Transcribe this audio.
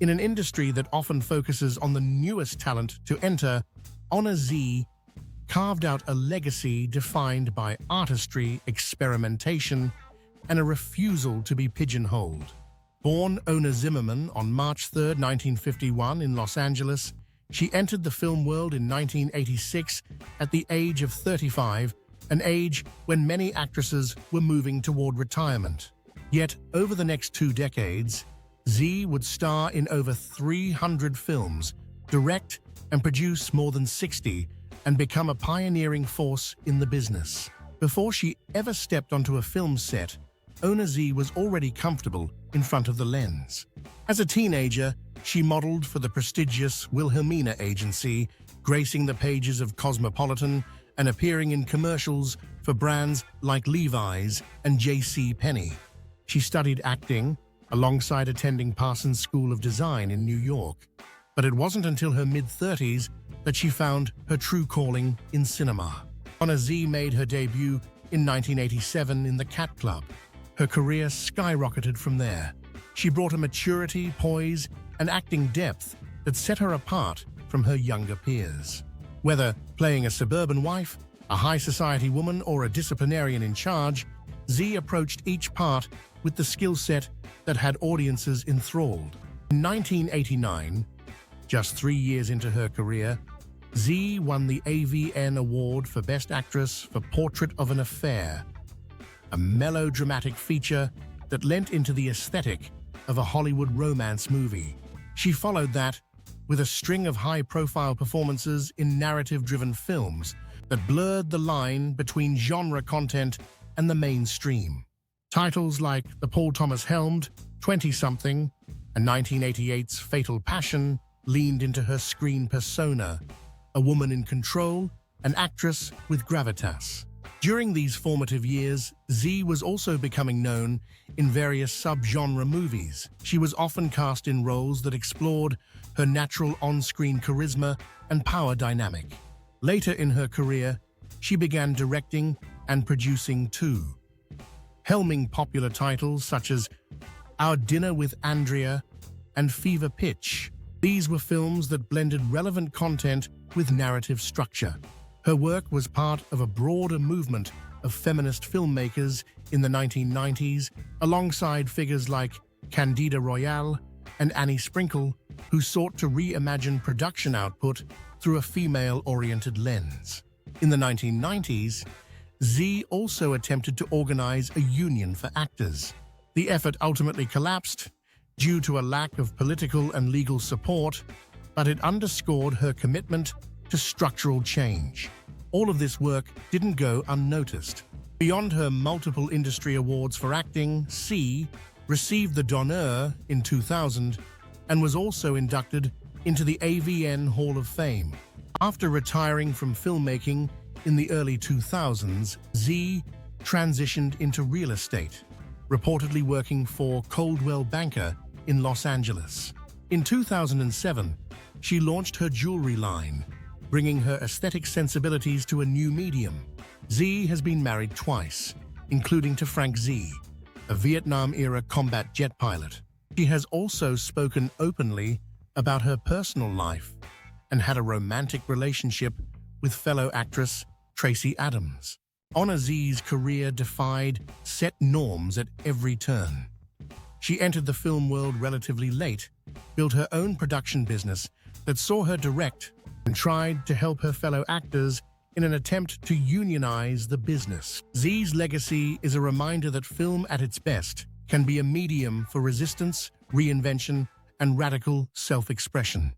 In an industry that often focuses on the newest talent to enter, Ona Zee carved out a legacy defined by artistry, experimentation, and a refusal to be pigeonholed. Born Ona Zimmerman on March 3, 1951 in Los Angeles, she entered the film world in 1986 at the age of 35, an age when many actresses were moving toward retirement. Yet, over the next 2 decades, Zee would star in over 300 films, direct and produce more than 60, and become a pioneering force in the business. Before she ever stepped onto a film set, Ona Zee was already comfortable in front of the lens. As a teenager, she modeled for the prestigious Wilhelmina Agency, gracing the pages of Cosmopolitan and appearing in commercials for brands like Levi's and J.C. Penney. She studied acting alongside attending Parsons School of Design in New York. But it wasn't until her mid-30s that she found her true calling in cinema. Ona Zee made her debut in 1987 in The Cat Club. Her career skyrocketed from there. She brought a maturity, poise, and acting depth that set her apart from her younger peers. Whether playing a suburban wife, a high society woman, or a disciplinarian in charge, Zee approached each part with the skill set that had audiences enthralled. In 1989, just 3 years into her career, Zee won the AVN Award for Best Actress for Portrait of an Affair, a melodramatic feature that lent into the aesthetic of a Hollywood romance movie. She followed that with a string of high-profile performances in narrative-driven films that blurred the line between genre content and the mainstream. Titles like the Paul Thomas-helmed 20-something and 1988's Fatal Passion leaned into her screen persona, a woman in control, an actress with gravitas. During these formative years, Zee was also becoming known in various sub-genre movies. She was often cast in roles that explored her natural on-screen charisma and power dynamic. Later in her career, she began directing and producing too, helming popular titles such as Our Dinner with Andrea and Fever Pitch. These were films that blended relevant content with narrative structure. Her work was part of a broader movement of feminist filmmakers in the 1990s, alongside figures like Candida Royalle and Annie Sprinkle, who sought to reimagine production output through a female-oriented lens. In the 1990s, Zee also attempted to organize a union for actors. The effort ultimately collapsed due to a lack of political and legal support, but it underscored her commitment to structural change. All of this work didn't go unnoticed. Beyond her multiple industry awards for acting, Zee received the d'honneur in 2000 and was also inducted into the AVN Hall of Fame. After retiring from filmmaking in the early 2000s, Zee transitioned into real estate, reportedly working for Coldwell Banker in Los Angeles. In 2007, she launched her jewelry line, bringing her aesthetic sensibilities to a new medium. Zee has been married twice, including to Frank Zee, a Vietnam-era combat jet pilot. She has also spoken openly about her personal life and had a romantic relationship with fellow actress Tracy Adams. Ona Zee's career defied set norms at every turn. She entered the film world relatively late, built her own production business that saw her direct, and tried to help her fellow actors in an attempt to unionize the business. Zee's legacy is a reminder that film at its best can be a medium for resistance, reinvention, and radical self-expression.